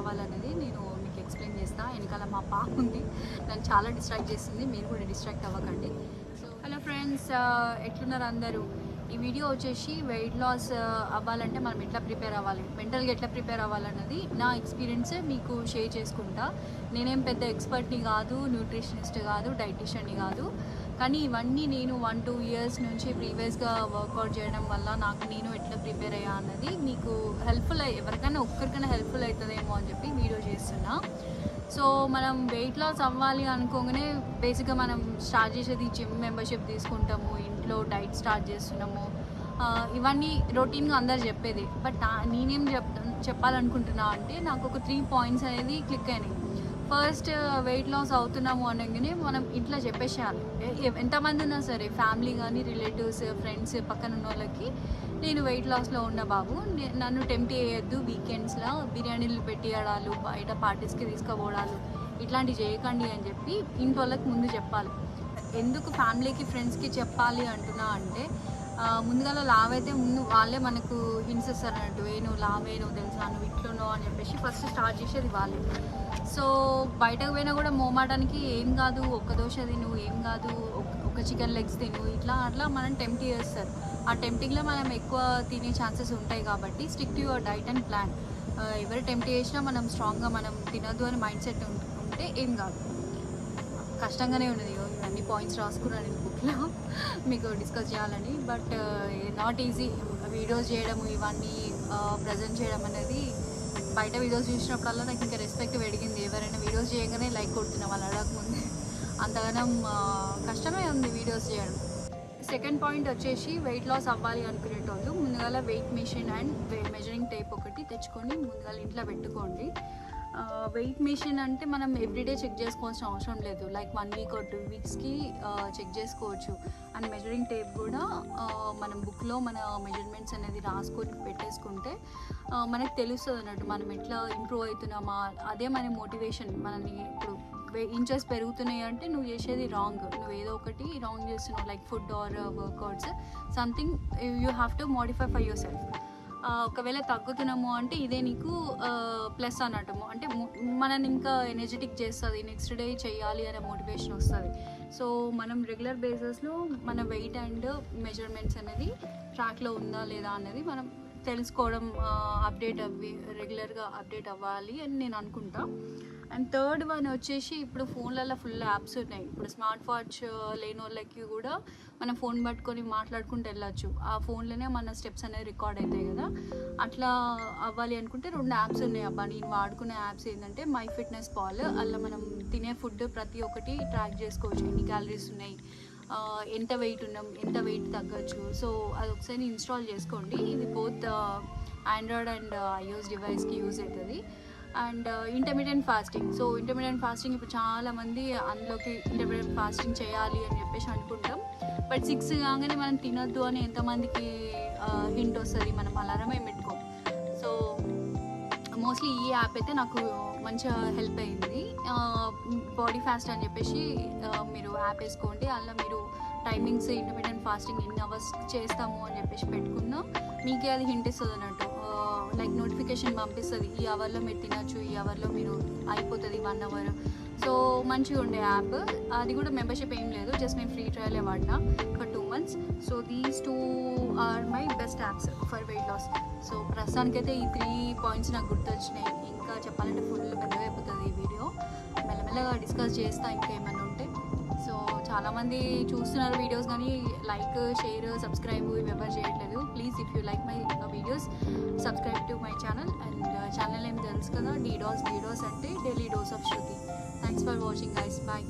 అవ్వాలనేది నేను మీకు ఎక్స్ప్లెయిన్ చేస్తాను. వెనకాల మా పాప ఉంది, నన్ను చాలా డిస్ట్రాక్ట్ చేస్తుంది, మీరు కూడా డిస్ట్రాక్ట్ అవ్వకండి. సో హలో ఫ్రెండ్స్, ఎట్లున్నారు అందరూ? ఈ వీడియో వచ్చేసి వెయిట్ లాస్ అవ్వాలంటే మనం ఎట్లా ప్రిపేర్ అవ్వాలి, మెంటల్గా ఎట్లా ప్రిపేర్ అవ్వాలన్నది నా ఎక్స్పీరియన్స్ మీకు షేర్ చేసుకుంటా. నేనేం పెద్ద ఎక్స్పర్ట్ని కాదు, న్యూట్రిషనిస్ట్ కాదు, డైటీషియన్ని కాదు, కానీ ఇవన్నీ నేను 1-2 ఇయర్స్ నుంచి ప్రీవియస్గా వర్కౌట్ చేయడం వల్ల నేను ఎట్లా ప్రిపేర్ అయ్యా అన్నది మీకు హెల్ప్ఫుల్ ఎవరికైనా ఒక్కరికైనా హెల్ప్ఫుల్ అవుతుందేమో అని చెప్పి వీడియో చేస్తున్నా. సో మనం వెయిట్ లాస్ అవ్వాలి అనుకోగానే బేసిక్గా మనం స్టార్ట్ చేసేది జిమ్ మెంబర్షిప్ తీసుకుంటాము, ఇంట్లో డైట్ స్టార్ట్ చేస్తున్నాము, ఇవన్నీ రొటీన్గా అందరు చెప్పేది. బట్ నేనేం చెప్పాలనుకుంటున్నా అంటే నాకు ఒక 3 పాయింట్స్ అనేది క్లిక్ అయినాయి. ఫస్ట్, వెయిట్ లాస్ అవుతున్నాము అనగానే మనం ఇట్లా చెప్పేసేయాలి. ఎంతమంది ఉన్నా సరే, ఫ్యామిలీ కానీ, రిలేటివ్స్, ఫ్రెండ్స్, పక్కన ఉన్న వాళ్ళకి నేను వెయిట్ లాస్లో ఉన్న బాబు, నన్ను టెంప్ట్ చేయొద్దు, వీకెండ్స్లో బిర్యానీలు పెట్టియడాలు, బయట పార్టీస్కి తీసుకుపోవడాలు ఇట్లాంటివి చేయకండి అని చెప్పి ఇంటి వాళ్ళకి ముందు చెప్పాలి. ఎందుకు ఫ్యామిలీకి, ఫ్రెండ్స్కి చెప్పాలి అంటున్నా అంటే ముందుగా లావైతే ముందు వాళ్ళే మనకు హింట్స్ ఇస్తారు అన్నట్టు, నువ్వు లావే, నువ్వు తెలుసా, నువ్వు ఇట్లున్నావు అని చెప్పేసి ఫస్ట్ స్టార్ట్ చేసేది వాళ్ళే. సో బయటకు పోయినా కూడా మోమాటానికి ఏం కాదు, ఒక్క దోశ తిను, ఏం కాదు, ఒక చికెన్ లెగ్స్ తిను, అట్లా మనం టెంప్ట్ చేస్తారు. ఆ టెంప్టింగ్లో మనం ఎక్కువ తినే ఛాన్సెస్ ఉంటాయి కాబట్టి stick to your diet and plan. ఎవరు టెంప్ట్ చేసినా మనం స్ట్రాంగ్గా మనం తినద్దు అని మైండ్ సెట్ ఉంటే ఏం కాదు. కష్టంగానే ఉన్నది, ఇవన్నీ పాయింట్స్ రాసుకున్నాను నేను బుక్లో మీకు డిస్కస్ చేయాలని. బట్ నాట్ ఈజీ వీడియోస్ చేయడం, ఇవన్నీ ప్రజెంట్ చేయడం అనేది. బయట వీడియోస్ చూసినప్పుడల్లా నాకు ఇంకా రెస్పెక్ట్ పెరిగింది. ఎవరైనా వీడియోస్ చేయగానే లైక్ కొడుతున్నాం, వాళ్ళు అడగకముందే. అంతగానం కష్టమే ఉంది వీడియోస్ చేయడం. సెకండ్ పాయింట్ వచ్చేసి వెయిట్ లాస్ అవ్వాలి అనుకునేటోళ్ళు ముందుగా weight machine and measuring tape ఒకటి తెచ్చుకొని ముందుగా ఇంట్లో పెట్టుకోండి. వెయిట్ మెషిన్ అంటే మనం ఎవ్రీడే చెక్ చేసుకోవాల్సిన అవసరం లేదు, లైక్ 1 వీక్ or 2 వీక్స్కి చెక్ చేసుకోవచ్చు. అండ్ మెజరింగ్ టేప్ కూడా మనం బుక్లో మన మెజర్మెంట్స్ అనేది రాసుకొని పెట్టేసుకుంటే మనకు తెలుస్తుంది అన్నట్టు మనం ఎట్లా ఇంప్రూవ్ అవుతున్నామా. అదే మన మోటివేషన్. మనని ఇప్పుడు ఇంచెస్ పెరుగుతున్నాయి అంటే నువ్వు చేసేది రాంగ్, నువ్వు ఏదో ఒకటి రాంగ్ చేస్తున్నావు, like food or workouts, something you have to modify for your self. ఒకవేళ తగ్గుతున్నాము అంటే ఇదే నీకు ప్లస్ అన్నట్టు, అంటే మనని ఇంకా ఎనర్జెటిక్ చేస్తుంది, నెక్స్ట్ డే చేయాలి అనే మోటివేషన్ వస్తుంది. సో మనం రెగ్యులర్ బేసిస్లో మన వెయిట్ అండ్ మెజర్మెంట్స్ అనేది ట్రాక్లో ఉందా లేదా అనేది మనం తెలుసుకోవడం, రెగ్యులర్గా అప్డేట్ అవ్వాలి అని నేను అనుకుంటా. అండ్ థర్డ్ వన్ వచ్చేసి ఇప్పుడు ఫోన్లలో ఫుల్ యాప్స్ ఉన్నాయి. ఇప్పుడు స్మార్ట్ వాచ్ లేని వాళ్ళకి కూడా మనం ఫోన్ పట్టుకొని మాట్లాడుకుంటూ వెళ్ళచ్చు. ఆ ఫోన్లోనే మన స్టెప్స్ అనేది రికార్డ్ అవుతాయి కదా. అట్లా అవ్వాలి అనుకుంటే 2 యాప్స్ ఉన్నాయి అబ్బా. నేను వాడుకునే యాప్స్ ఏంటంటే మై ఫిట్నెస్ పాల్, అలా మనం తినే ఫుడ్ ప్రతి ఒక్కటి ట్రాక్ చేసుకోవచ్చు, ఎన్ని క్యాలరీస్ ఉన్నాయి, ఎంత వెయిట్ ఉన్నాం, ఎంత వెయిట్ తగ్గచ్చు. సో అది ఒకసారి ఇన్స్టాల్ చేసుకోండి. ఇది బోత్ ఆండ్రాయిడ్ అండ్ iOS డివైస్కి యూజ్ అవుతుంది. And intermediate fasting. So intermediate fasting ఇప్పుడు చాలామంది అందులోకి ఇంటర్మీడియట్ ఫాస్టింగ్ చేయాలి అని చెప్పేసి అనుకుంటాం. బట్ 6 కాగానే మనం తినొద్దు అని ఎంతమందికి హింట్ వస్తుంది, మనం అలారం ఏం పెట్టుకోం. సో మోస్ట్లీ ఈ యాప్ అయితే నాకు మంచిగా హెల్ప్ అయింది. బాడీ ఫాస్ట్ అని చెప్పేసి మీరు యాప్ వేసుకోండి. అలా మీరు టైమింగ్స్ ఇంటర్మీడియట్ ఫాస్టింగ్ ఇన్ని అవర్స్ చేస్తాము అని చెప్పేసి పెట్టుకున్నా మీకే అది హింట్ ఇస్తుంది అన్నట్టు, లైక్ నోటిఫికేషన్ పంపిస్తుంది, ఈ అవర్లో మీరు తినచ్చు, ఈ అవర్లో మీరు అయిపోతుంది 1 అవర్. సో మంచిగా ఉండే యాప్. అది కూడా మెంబర్షిప్ ఏం లేదు, జస్ట్ నేను ఫ్రీ ట్రయలే వాడినా for 2 months. So these 2 are my best apps for weight loss. So ప్రస్తుతానికైతే ఈ 3 పాయింట్స్ నాకు గుర్తొచ్చినాయి. ఇంకా చెప్పాలంటే ఫుల్ పెద్దగా అయిపోతుంది ఈ వీడియో, మెల్లమెల్లగా డిస్కస్ చేస్తా ఇంకా ఏమైనా ఉంటే. సో చాలామంది చూస్తున్నారు వీడియోస్ కానీ లైక్, షేర్, సబ్స్క్రైబ్ ఇవి ఎవరు చేయట్లేదు. Please if you like my videos subscribe to my channel. And channel ఏం తెలుసు కదా, డీడాస్ అంటే daily dose of Shruti. Thanks for watching guys, bye.